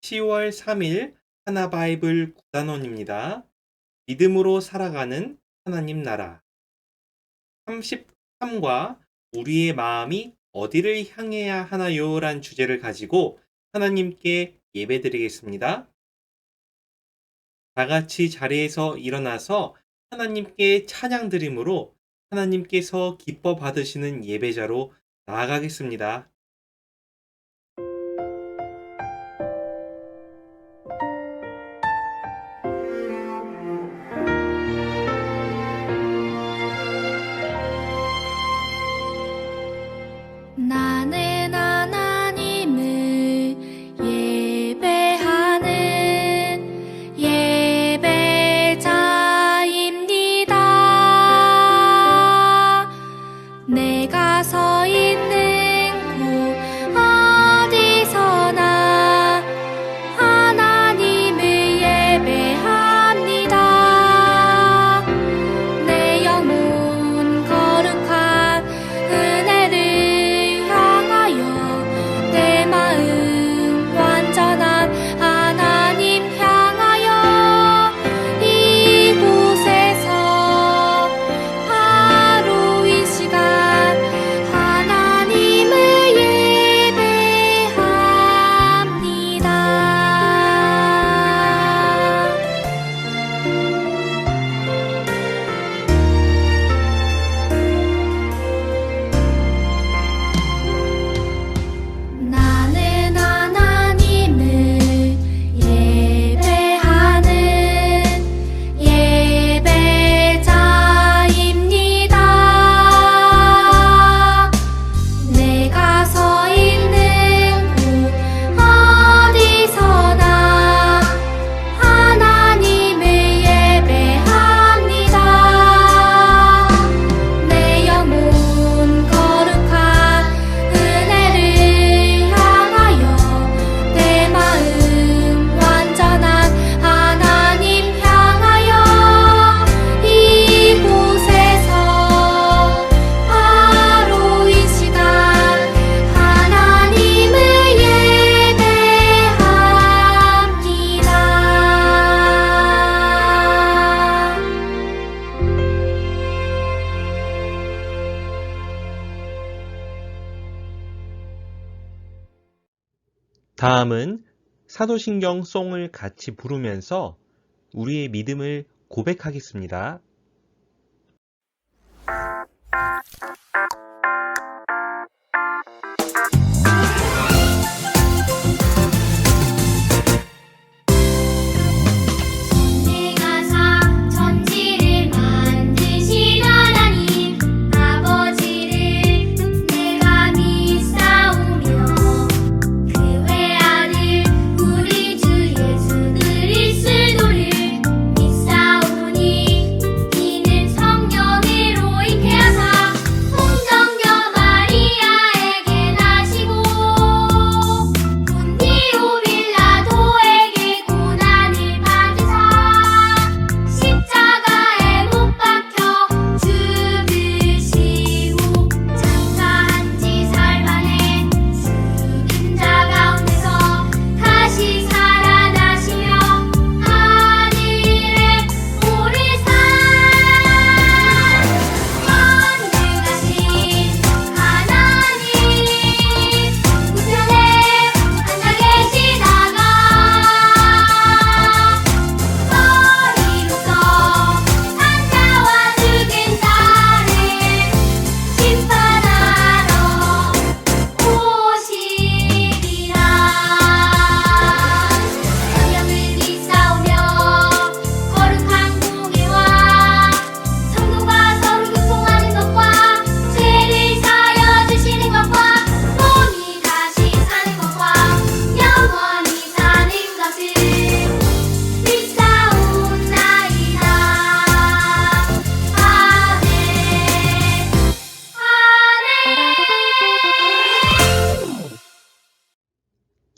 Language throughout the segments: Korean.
10월 3일 하나바이블 9단원입니다. 믿음으로 살아가는 하나님 나라 33과 우리의 마음이 어디를 향해야 하나요? 란 주제를 가지고 하나님께 예배드리겠습니다. 다 같이 자리에서 일어나서 하나님께 찬양 드림으로 하나님께서 기뻐 받으시는 예배자로 나아가겠습니다. 나는 하나님을 예배하는 예배자입니다. 내가 서 있는 곳 어디서나 하나님을 예배합니다. 내 영혼 거룩한 은혜를 내 마음 완전한 하나님 향하여 이곳에서 바로 이 시간 하나님을 다음은 사도신경 송을 같이 부르면서 우리의 믿음을 고백하겠습니다.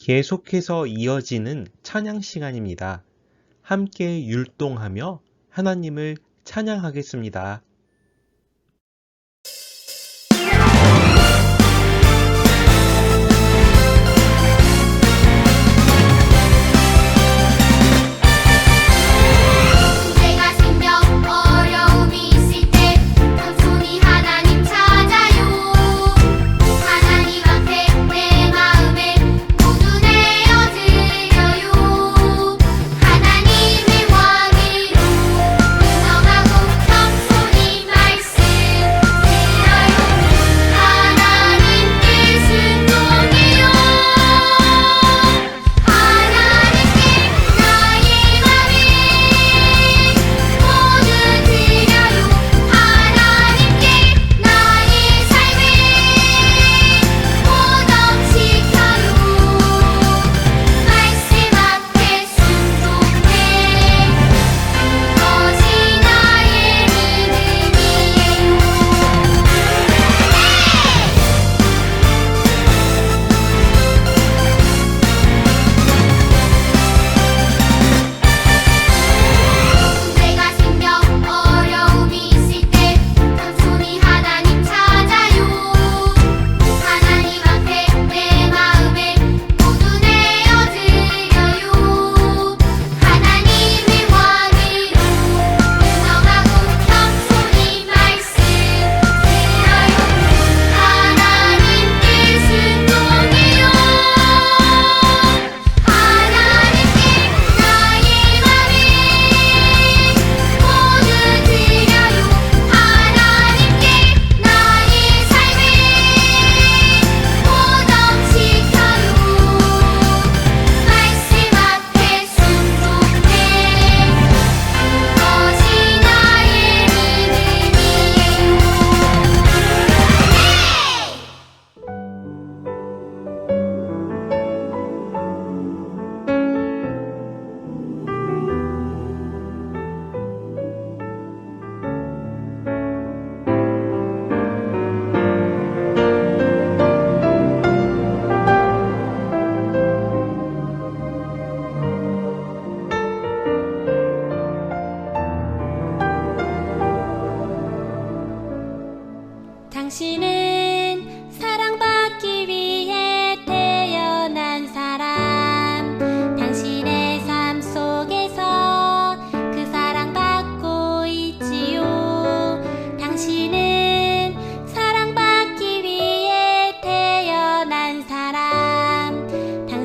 계속해서 이어지는 찬양 시간입니다. 함께 율동하며 하나님을 찬양하겠습니다.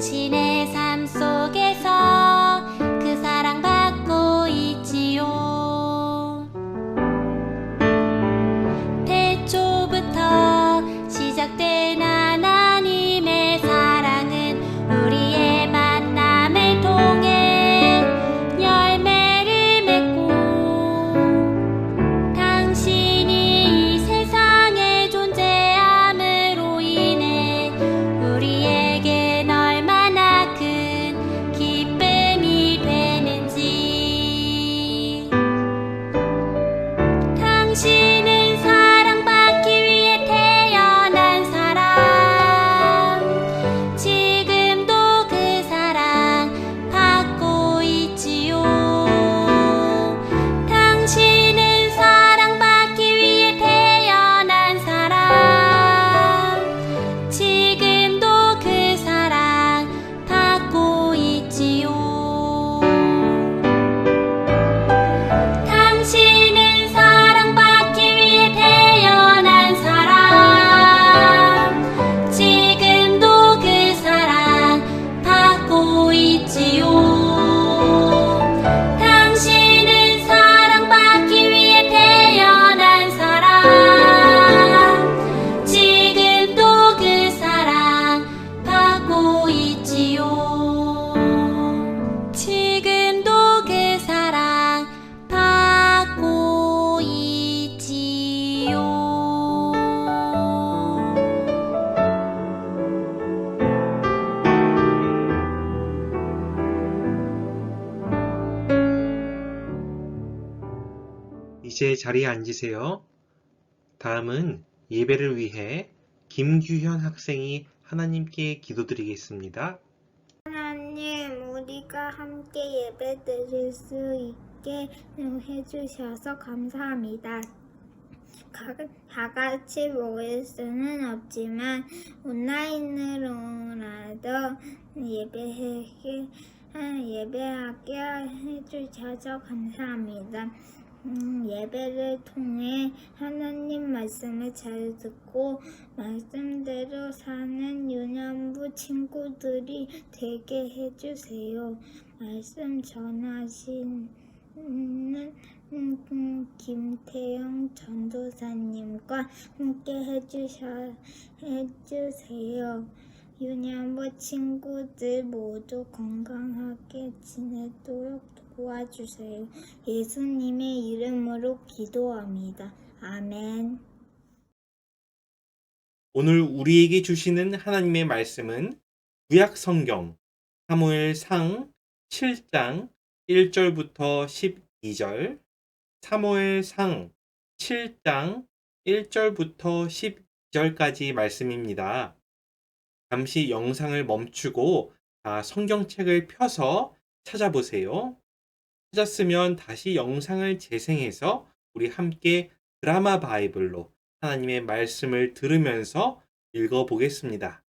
당신의 삶 속에서 그 사랑받고 있지요. 태초부터 시작된 하나님의 사랑은 우리의 만남을 통해 열매를 맺고 당신이 이 세상에 존재함으로 인해 우리에겐 얼마나 큰 기쁨이 되는지. 당신은 사랑받기 위해 태어난 사람, 지금도 그 사랑 받고 있지요. 당신은 사랑받기 위해 태어난 사람, 지금도 그 사랑 받고 있지요. 당신은 사랑받기 위해 태어난 사람, 지금도 그 사랑 받고 있지요. 당신은 사랑받기 위해 태어난 사람, 지금도 그 사랑 받고 있지요. 지금도 그 사랑 받고 있지요. 이제 자리에 앉으세요. 다음은 예배를 위해 김규현 학생이 하나님께 기도드리겠습니다. 하나님, 우리가 함께 예배 드릴 수 있게 해주셔서 감사합니다. 다 같이 모일 수는 없지만 온라인으로라도 예배하게 해주셔서 감사합니다. 예배를 통해 하나님 말씀을 잘 듣고 말씀대로 사는 유년부 친구들이 되게 해주세요. 말씀 전하시는 김태영 전도사님과 함께 해주세요. 유년부 친구들 모두 건강하게 지내도록 도와주세요. 예수님의 이름으로 기도합니다. 아멘. 오늘 우리에게 주시는 하나님의 말씀은 구약 성경 사무엘상 7장 1절부터 12절, 사무엘상 7장 1절부터 12절까지 말씀입니다. 잠시 영상을 멈추고 성경책을 펴서 찾아보세요. 찾았으면 다시 영상을 재생해서 우리 함께 드라마 바이블로 하나님의 말씀을 들으면서 읽어보겠습니다.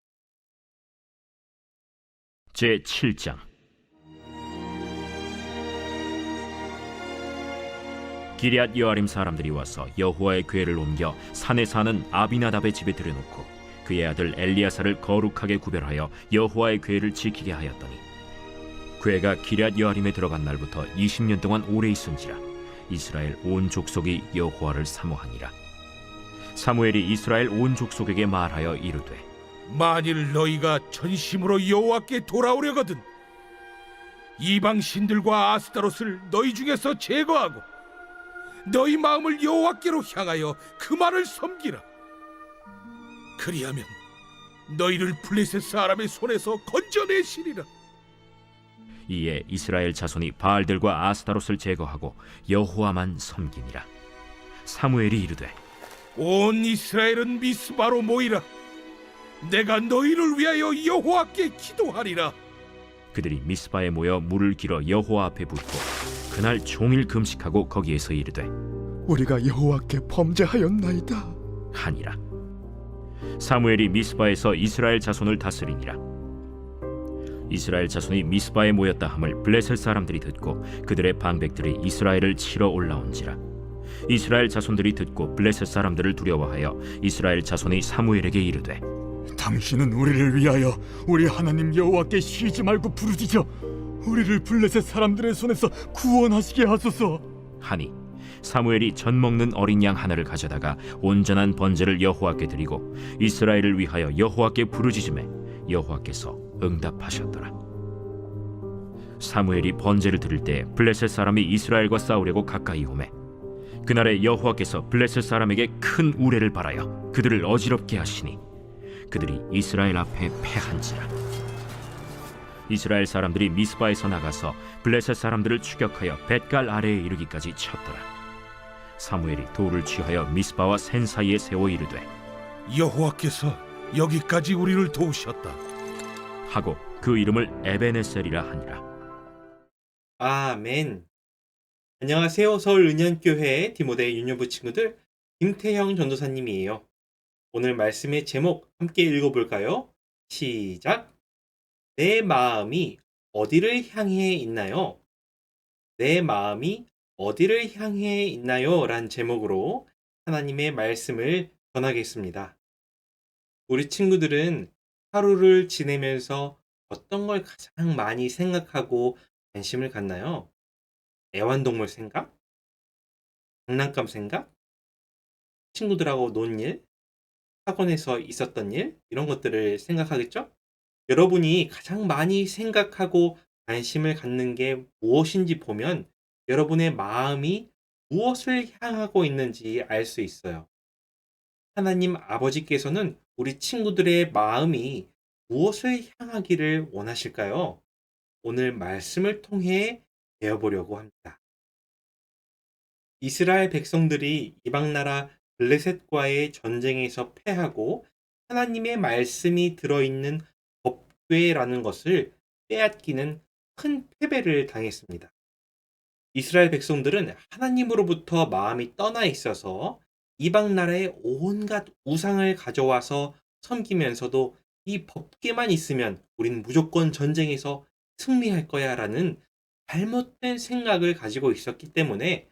제7장 기럇 여아림 사람들이 와서 여호와의 궤를 옮겨 산에 사는 아비나답의 집에 들여놓고 그의 아들 엘리야사를 거룩하게 구별하여 여호와의 궤를 지키게 하였더니 궤가 기럇 여아림에 들어간 날부터 20년 동안 오래 있은지라 이스라엘 온 족속이 여호와를 사모하니라. 사무엘이 이스라엘 온 족속에게 말하여 이르되 만일 너희가 전심으로 여호와께 돌아오려거든 이방 신들과 아스타롯을 너희 중에서 제거하고 너희 마음을 여호와께로 향하여 그만을 섬기라. 그리하면 너희를 블레셋 사람의 손에서 건져내시리라. 이에 이스라엘 자손이 바알들과 아스타롯을 제거하고 여호와만 섬기니라. 사무엘이 이르되 온 이스라엘은 미스바로 모이라. 내가 너희를 위하여 여호와께 기도하리라. 그들이 미스바에 모여 물을 길어 여호와 앞에 붓고 그날 종일 금식하고 거기에서 이르되 우리가 여호와께 범죄하였나이다 하니라. 사무엘이 미스바에서 이스라엘 자손을 다스리니라. 이스라엘 자손이 미스바에 모였다 함을 블레셋 사람들이 듣고 그들의 방백들이 이스라엘을 치러 올라온지라. 이스라엘 자손들이 듣고 블레셋 사람들을 두려워하여 이스라엘 자손이 사무엘에게 이르되 당신은 우리를 위하여 우리 하나님 여호와께 쉬지 말고 부르짖어 우리를 블레셋 사람들의 손에서 구원하시게 하소서. 하니 사무엘이 젖 먹는 어린 양 하나를 가져다가 온전한 번제를 여호와께 드리고 이스라엘을 위하여 여호와께 부르짖음에 여호와께서 응답하셨더라. 사무엘이 번제를 드릴 때 블레셋 사람이 이스라엘과 싸우려고 가까이 오매 그날에 여호와께서 블레셋 사람에게 큰 우레를 발하여 그들을 어지럽게 하시니 그들이 이스라엘 앞에 패한지라. 이스라엘 사람들이 미스바에서 나가서 블레셋 사람들을 추격하여 벳갈 아래에 이르기까지 쳤더라. 사무엘이 돌을 취하여 미스바와 센 사이에 세워 이르되 여호와께서 여기까지 우리를 도우셨다. 하고 그 이름을 에베네셀이라 하니라. 아멘. 안녕하세요. 서울 은현교회 디모데 유년부 친구들, 김태형 전도사님이에요. 오늘 말씀의 제목 함께 읽어볼까요? 시작! 내 마음이 어디를 향해 있나요? 내 마음이 어디를 향해 있나요? 란 제목으로 하나님의 말씀을 전하겠습니다. 우리 친구들은 하루를 지내면서 어떤 걸 가장 많이 생각하고 관심을 갖나요? 애완동물 생각? 장난감 생각? 친구들하고 논 일? 학원에서 있었던 일? 이런 것들을 생각하겠죠? 여러분이 가장 많이 생각하고 관심을 갖는 게 무엇인지 보면 여러분의 마음이 무엇을 향하고 있는지 알 수 있어요. 하나님 아버지께서는 우리 친구들의 마음이 무엇을 향하기를 원하실까요? 오늘 말씀을 통해 배워보려고 합니다. 이스라엘 백성들이 이방나라 블레셋과의 전쟁에서 패하고 하나님의 말씀이 들어있는 법궤라는 것을 빼앗기는 큰 패배를 당했습니다. 이스라엘 백성들은 하나님으로부터 마음이 떠나 있어서 이방 나라의 온갖 우상을 가져와서 섬기면서도 이 법궤만 있으면 우린 무조건 전쟁에서 승리할 거야 라는 잘못된 생각을 가지고 있었기 때문에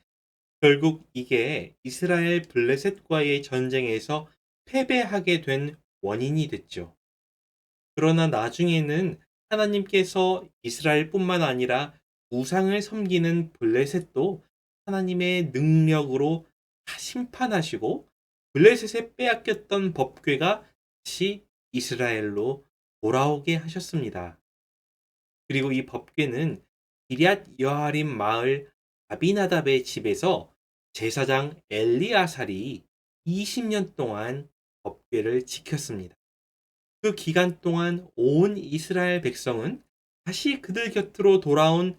결국 이게 이스라엘 블레셋과의 전쟁에서 패배하게 된 원인이 됐죠. 그러나 나중에는 하나님께서 이스라엘뿐만 아니라 우상을 섬기는 블레셋도 하나님의 능력으로 다 심판하시고 블레셋에 빼앗겼던 법궤가 다시 이스라엘로 돌아오게 하셨습니다. 그리고 이 법궤는 기럇 여아림 마을 아비나답의 집에서 제사장 엘리아살이 20년 동안 법궤를 지켰습니다. 그 기간 동안 온 이스라엘 백성은 다시 그들 곁으로 돌아온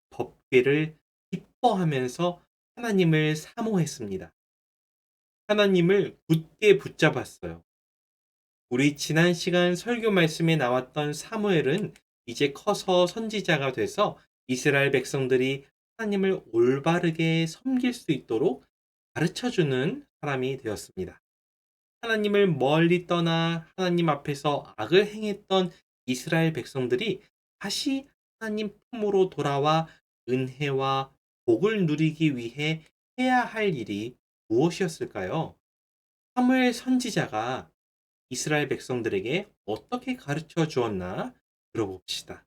법궤를 기뻐하면서 하나님을 사모했습니다. 하나님을 굳게 붙잡았어요. 우리 지난 시간 설교 말씀에 나왔던 사무엘은 이제 커서 선지자가 돼서 이스라엘 백성들이 하나님을 올바르게 섬길 수 있도록 가르쳐주는 사람이 되었습니다. 하나님을 멀리 떠나 하나님 앞에서 악을 행했던 이스라엘 백성들이 다시 하나님 품으로 돌아와 은혜와 복을 누리기 위해 해야 할 일이 무엇이었을까요? 사무엘 선지자가 이스라엘 백성들에게 어떻게 가르쳐 주었나 들어봅시다.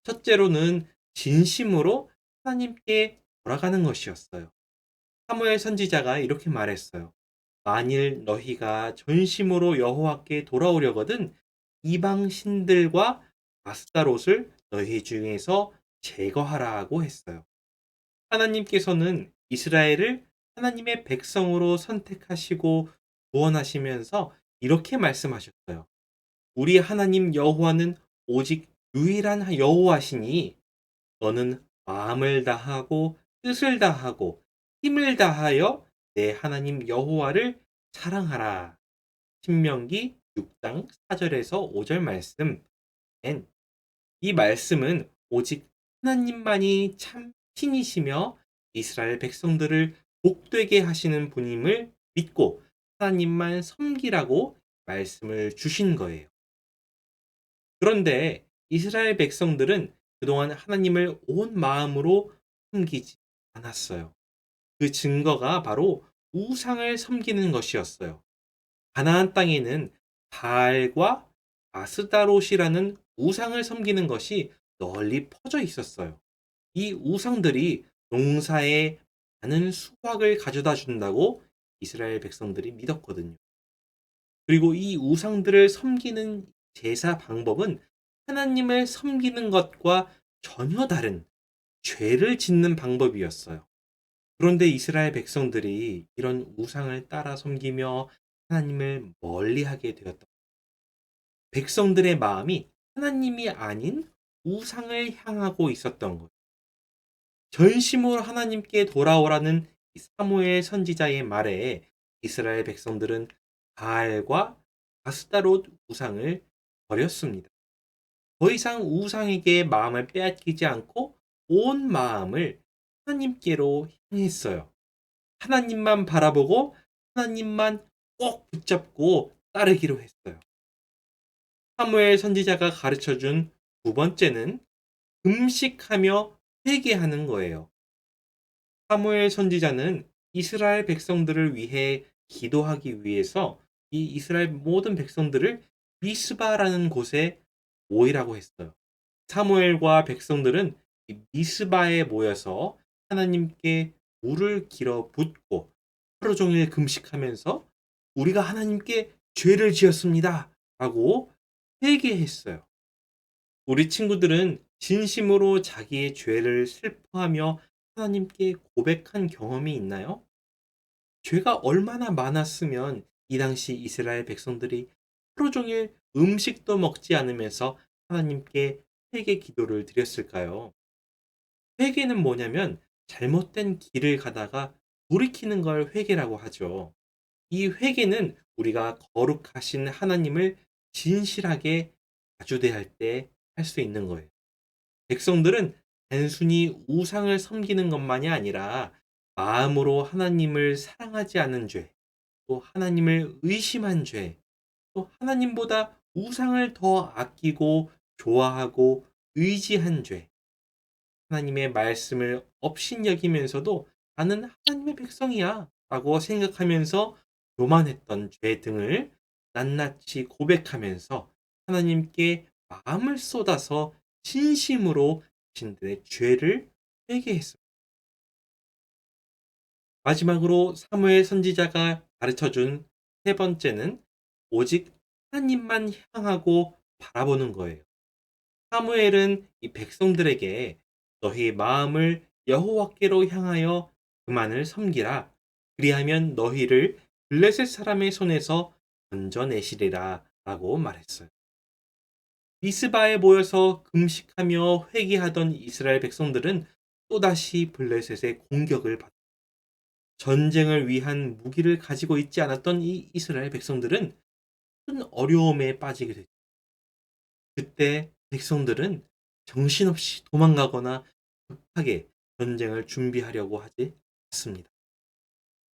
첫째로는 진심으로 하나님께 돌아가는 것이었어요. 사무엘 선지자가 이렇게 말했어요. 만일 너희가 전심으로 여호와께 돌아오려거든 이방 신들과 아스타롯을 너희 중에서 제거하라고 했어요. 하나님께서는 이스라엘을 하나님의 백성으로 선택하시고 구원하시면서 이렇게 말씀하셨어요. 우리 하나님 여호와는 오직 유일한 여호와시니 너는 마음을 다하고 뜻을 다하고 힘을 다하여 내 하나님 여호와를 사랑하라. 신명기 6장 4절에서 5절 말씀. 이 말씀은 오직 하나님만이 참 신이시며 이스라엘 백성들을 복되게 하시는 분임을 믿고 하나님만 섬기라고 말씀을 주신 거예요. 그런데 이스라엘 백성들은 그동안 하나님을 온 마음으로 섬기지 않았어요. 그 증거가 바로 우상을 섬기는 것이었어요. 가나안 땅에는 바알과 아스다롯이라는 우상을 섬기는 것이 널리 퍼져 있었어요. 이 우상들이 농사에 많은 수확을 가져다 준다고 이스라엘 백성들이 믿었거든요. 그리고 이 우상들을 섬기는 제사 방법은 하나님을 섬기는 것과 전혀 다른 죄를 짓는 방법이었어요. 그런데 이스라엘 백성들이 이런 우상을 따라 섬기며 하나님을 멀리하게 되었다. 백성들의 마음이 하나님이 아닌 우상을 향하고 있었던 것. 전심으로 하나님께 돌아오라는 이 사무엘 선지자의 말에 이스라엘 백성들은 바알과 아스타롯 우상을 버렸습니다. 더 이상 우상에게 마음을 빼앗기지 않고 온 마음을 하나님께로 향했어요. 하나님만 바라보고 하나님만 꼭 붙잡고 따르기로 했어요. 사무엘 선지자가 가르쳐준 두 번째는 금식하며 회개하는 거예요. 사무엘 선지자는 이스라엘 백성들을 위해 기도하기 위해서 이 이스라엘 모든 백성들을 미스바라는 곳에 모이라고 했어요. 사무엘과 백성들은 이 미스바에 모여서 하나님께 물을 길어 붓고 하루 종일 금식하면서 우리가 하나님께 죄를 지었습니다 라고 회개했어요. 우리 친구들은 진심으로 자기의 죄를 슬퍼하며 하나님께 고백한 경험이 있나요? 죄가 얼마나 많았으면 이 당시 이스라엘 백성들이 하루 종일 음식도 먹지 않으면서 하나님께 회개 기도를 드렸을까요? 회개는 뭐냐면 잘못된 길을 가다가 돌이키는 걸 회개라고 하죠. 이 회개는 우리가 거룩하신 하나님을 진실하게 마주대할 때 할 수 있는 거예요. 백성들은 단순히 우상을 섬기는 것만이 아니라 마음으로 하나님을 사랑하지 않은 죄, 또 하나님을 의심한 죄, 또 하나님보다 우상을 더 아끼고 좋아하고 의지한 죄, 하나님의 말씀을 업신여기면서도 나는 하나님의 백성이야 라고 생각하면서 교만했던 죄 등을 낱낱이 고백하면서 하나님께 마음을 쏟아서 진심으로 자신들의 죄를 회개했습니다. 마지막으로 사무엘 선지자가 가르쳐준 세 번째는 오직 하나님만 향하고 바라보는 거예요. 사무엘은 이 백성들에게 너희 마음을 여호와께로 향하여 그만을 섬기라. 그리하면 너희를 블레셋 사람의 손에서 건져내시리라 라고 말했어요. 미스바에 모여서 금식하며 회개하던 이스라엘 백성들은 또다시 블레셋의 공격을 받았어요. 전쟁을 위한 무기를 가지고 있지 않았던 이 이스라엘 백성들은 큰 어려움에 빠지게 됐죠. 그때 백성들은 정신없이 도망가거나 급하게 전쟁을 준비하려고 하지 않습니다.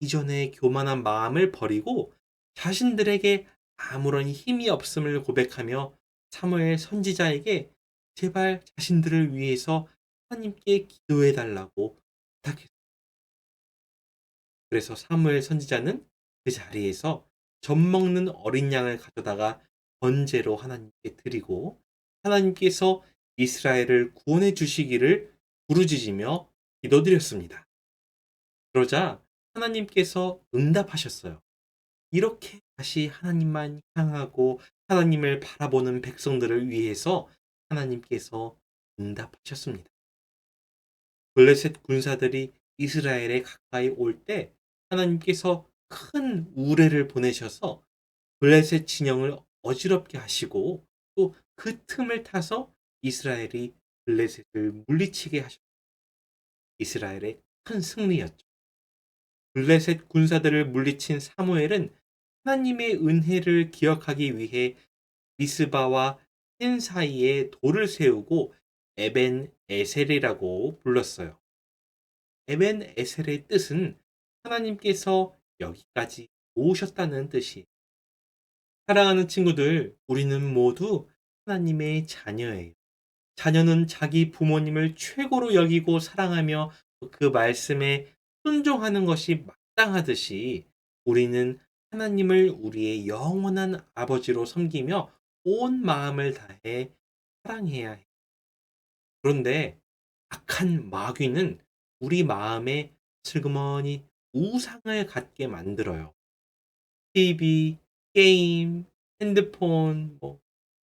이전의 교만한 마음을 버리고 자신들에게 아무런 힘이 없음을 고백하며 사무엘 선지자에게 제발 자신들을 위해서 하나님께 기도해 달라고 부탁했어요. 그래서 사무엘 선지자는 그 자리에서 젖 먹는 어린 양을 가져다가 번제로 하나님께 드리고 하나님께서 이스라엘을 구원해 주시기를 부르짖으며 기도드렸습니다. 그러자 하나님께서 응답하셨어요. 이렇게 다시 하나님만 향하고 하나님을 바라보는 백성들을 위해서 하나님께서 응답하셨습니다. 블레셋 군사들이 이스라엘에 가까이 올 때 하나님께서 큰 우레를 보내셔서 블레셋 진영을 어지럽게 하시고 또 그 틈을 타서 이스라엘이 블레셋을 물리치게 하셨습니다. 이스라엘의 큰 승리였죠. 블레셋 군사들을 물리친 사무엘은 하나님의 은혜를 기억하기 위해 미스바와 헨 사이에 돌을 세우고 에벤 에셀이라고 불렀어요. 에벤 에셀의 뜻은 하나님께서 여기까지 오셨다는 뜻이에요. 사랑하는 친구들, 우리는 모두 하나님의 자녀예요. 자녀는 자기 부모님을 최고로 여기고 사랑하며 그 말씀에 순종하는 것이 마땅하듯이 우리는 하나님을 우리의 영원한 아버지로 섬기며 온 마음을 다해 사랑해야 해요. 그런데 악한 마귀는 우리 마음에 슬그머니 우상을 갖게 만들어요. TV, 게임, 핸드폰,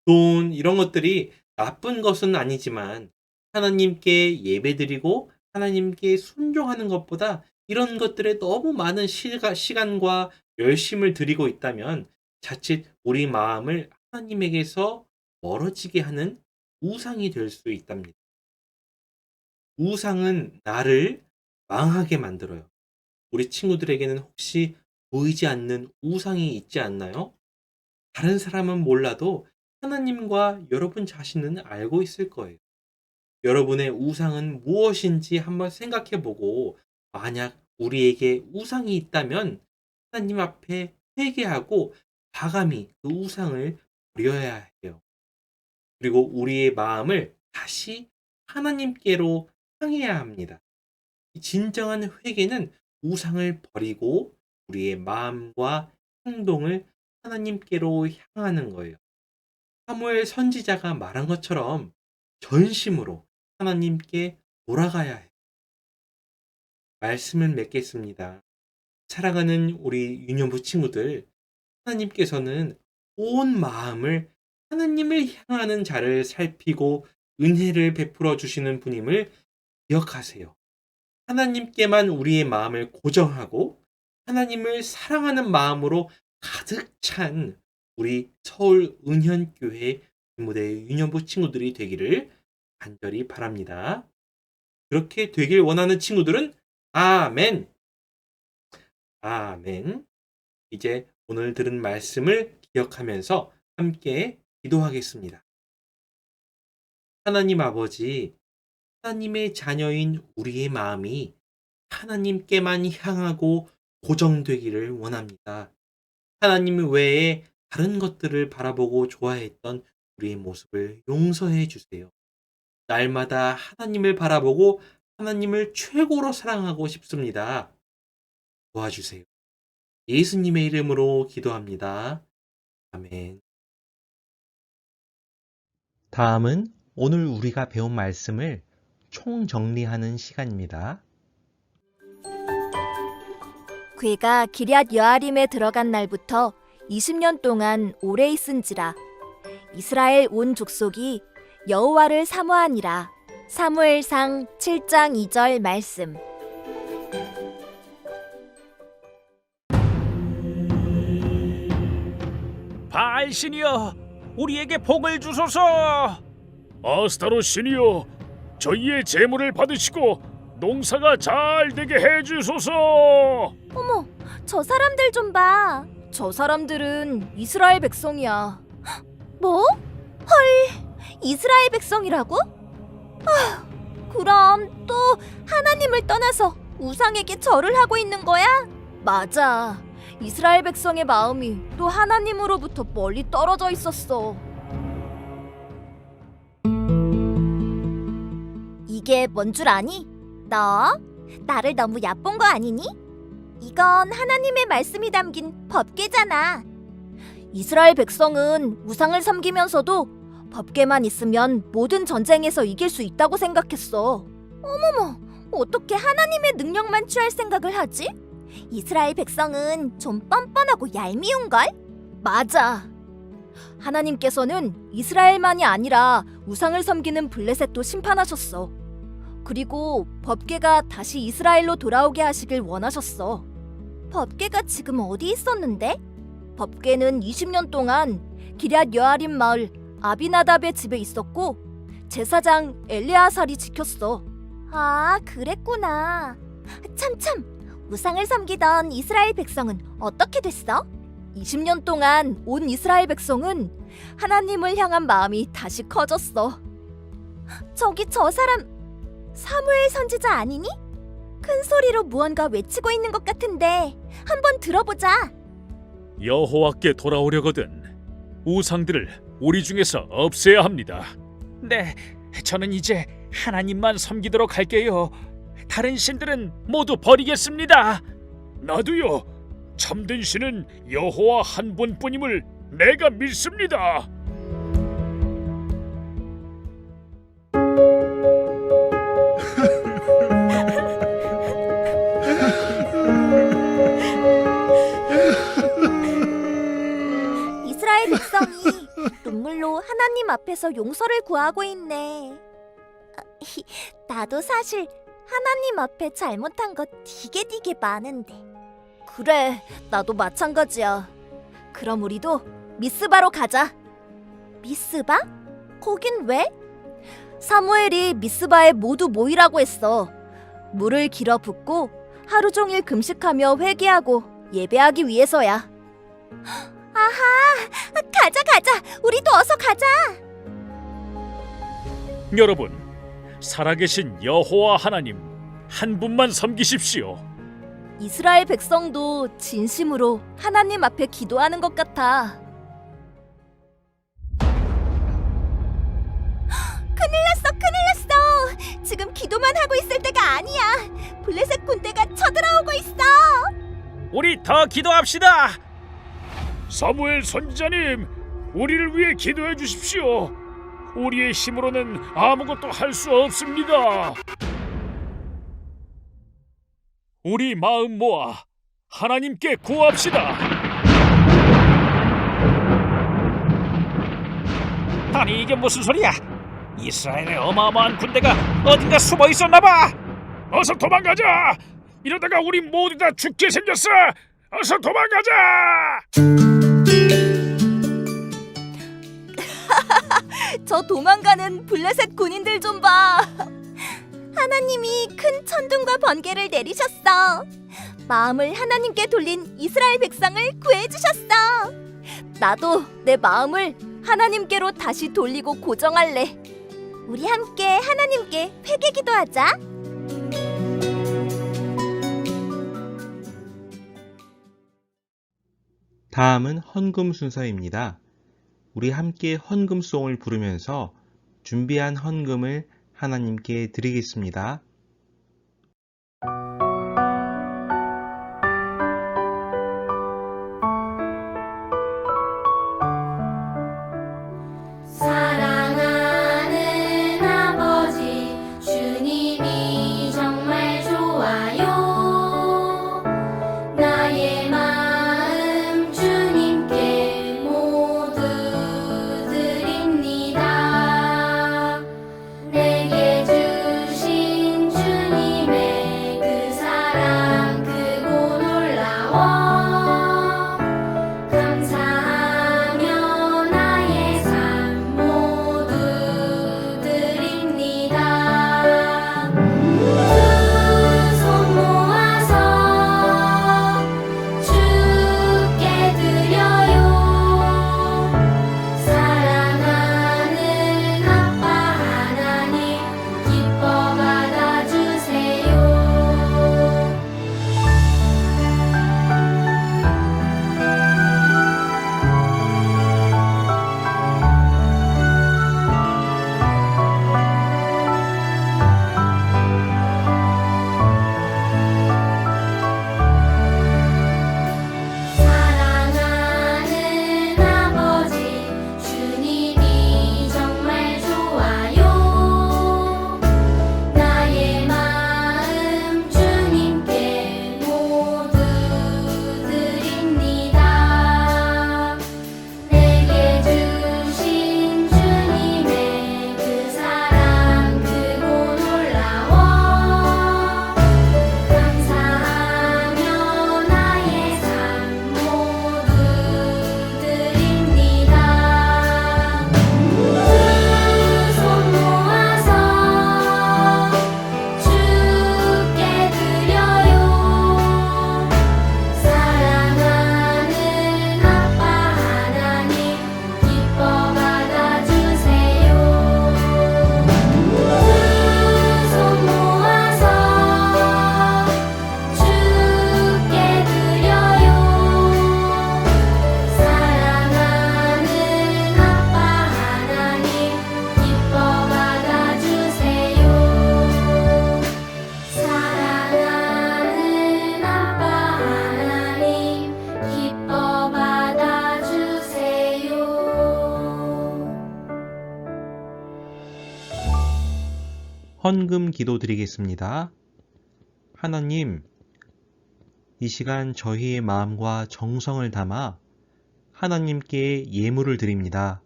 돈 이런 것들이 나쁜 것은 아니지만 하나님께 예배드리고 하나님께 순종하는 것보다 이런 것들에 너무 많은 시간과 열심을 들이고 있다면 자칫 우리 마음을 하나님에게서 멀어지게 하는 우상이 될 수 있답니다. 우상은 나를 망하게 만들어요. 우리 친구들에게는 혹시 보이지 않는 우상이 있지 않나요? 다른 사람은 몰라도 하나님과 여러분 자신은 알고 있을 거예요. 여러분의 우상은 무엇인지 한번 생각해 보고 만약 우리에게 우상이 있다면 하나님 앞에 회개하고 과감히 그 우상을 버려야 해요. 그리고 우리의 마음을 다시 하나님께로 향해야 합니다. 진정한 회개는 우상을 버리고 우리의 마음과 행동을 하나님께로 향하는 거예요. 사무엘 선지자가 말한 것처럼 전심으로 하나님께 돌아가야 해요. 말씀을 맺겠습니다. 사랑하는 우리 유년부 친구들, 하나님께서는 온 마음을 하나님을 향하는 자를 살피고 은혜를 베풀어 주시는 분임을 기억하세요. 하나님께만 우리의 마음을 고정하고 하나님을 사랑하는 마음으로 가득 찬 우리 서울 은현교회 무대 유년부 친구들이 되기를 간절히 바랍니다. 그렇게 되길 원하는 친구들은 아멘. 아멘. 이제 오늘 들은 말씀을 기억하면서 함께 기도하겠습니다. 하나님 아버지, 하나님의 자녀인 우리의 마음이 하나님께만 향하고 고정되기를 원합니다. 하나님 외에 다른 것들을 바라보고 좋아했던 우리의 모습을 용서해 주세요. 날마다 하나님을 바라보고 하나님을 최고로 사랑하고 싶습니다. 도와주세요. 예수님의 이름으로 기도합니다. 아멘. 다음은 오늘 우리가 배운 말씀을 총정리하는 시간입니다. 괴가 기럇 여아림에 들어간 날부터 20년 동안 오래 있은지라 이스라엘 온 족속이 여호와를 사모하니라. 사무엘상 7장 2절 말씀. 바알신이여, 우리에게 복을 주소서. 아스타롯 신이여, 저희의 재물을 받으시고 농사가 잘 되게 해주소서. 어머, 저 사람들 좀 봐. 저 사람들은 이스라엘 백성이야. 뭐? 헐, 이스라엘 백성이라고? 그럼 또 하나님을 떠나서 우상에게 절을 하고 있는 거야? 맞아. 이스라엘 백성의 마음이 또 하나님으로부터 멀리 떨어져 있었어. 이게 뭔 줄 아니? 너? 나를 너무 얕본 거 아니니? 이건 하나님의 말씀이 담긴 법궤잖아. 이스라엘 백성은 우상을 섬기면서도 법궤만 있으면 모든 전쟁에서 이길 수 있다고 생각했어. 어머머, 어떻게 하나님의 능력만 취할 생각을 하지? 이스라엘 백성은 좀 뻔뻔하고 얄미운걸? 맞아. 하나님께서는 이스라엘만이 아니라 우상을 섬기는 블레셋도 심판하셨어. 그리고 법궤가 다시 이스라엘로 돌아오게 하시길 원하셨어. 법궤가 지금 어디 있었는데? 법궤는 20년 동안 기럇 여아림 마을 아비나답의 집에 있었고 제사장 엘레아살이 지켰어. 아, 그랬구나. 참, 우상을 섬기던 이스라엘 백성은 어떻게 됐어? 20년 동안 온 이스라엘 백성은 하나님을 향한 마음이 다시 커졌어. 저기 저 사람 사무엘 선지자 아니니? 큰 소리로 무언가 외치고 있는 것 같은데 한번 들어보자. 여호와께 돌아오려거든 우상들을 우리 중에서 없애야 합니다. 네, 저는 이제 하나님만 섬기도록 할게요. 다른 신들은 모두 버리겠습니다. 나도요. 참된 신은 여호와 한 분뿐임을 내가 믿습니다. 이스라엘 백성이 눈물로 하나님 앞에서 용서를 구하고 있네. 나도 사실 하나님 앞에 잘못한 거 되게 많은데. 그래, 나도 마찬가지야. 그럼 우리도 미스바로 가자. 미스바? 거긴 왜? 사무엘이 미스바에 모두 모이라고 했어. 물을 길어 붓고 하루 종일 금식하며 회개하고 예배하기 위해서야. 아하, 가자. 우리도 어서 가자. 여러분, 살아계신 여호와 하나님 한 분만 섬기십시오. 이스라엘 백성도 진심으로 하나님 앞에 기도하는 것 같아. 큰일 났어. 지금 기도만 하고 있을 때가 아니야. 블레셋 군대가 쳐들어오고 있어. 우리 더 기도합시다. 사무엘 선지자님, 우리를 위해 기도해 주십시오. 우리의 힘으로는 아무것도 할 수 없습니다. 우리 마음 모아 하나님께 구합시다. 아니 이게 무슨 소리야? 이스라엘의 어마어마한 군대가 어딘가 숨어 있었나 봐. 어서 도망가자. 이러다가 우리 모두 다 죽게 생겼어. 어서 도망가자. 저 도망가는 블레셋 군인들 좀 봐. 하나님이 큰 천둥과 번개를 내리셨어. 마음을 하나님께 돌린 이스라엘 백성을 구해주셨어. 나도 내 마음을 하나님께로 다시 돌리고 고정할래. 우리 함께 하나님께 회개 기도하자. 다음은 헌금 순서입니다. 우리 함께 헌금송을 부르면서 준비한 헌금을 하나님께 드리겠습니다. 사랑하는 아버지 주님이 정말 좋아요. 나의 마음 주님께 모두 드립니다. 내게 주신 헌금 기도 드리겠습니다. 하나님, 이 시간 저희의 마음과 정성을 담아 하나님께 예물을 드립니다.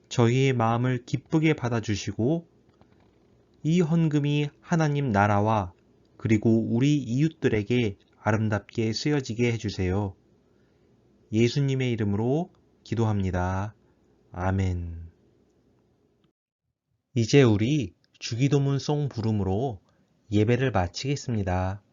저희의 마음을 기쁘게 받아주시고 이 헌금이 하나님 나라와 그리고 우리 이웃들에게 아름답게 쓰여지게 해주세요. 예수님의 이름으로 기도합니다. 아멘. 이제 우리 주기도문송 부름으로 예배를 마치겠습니다.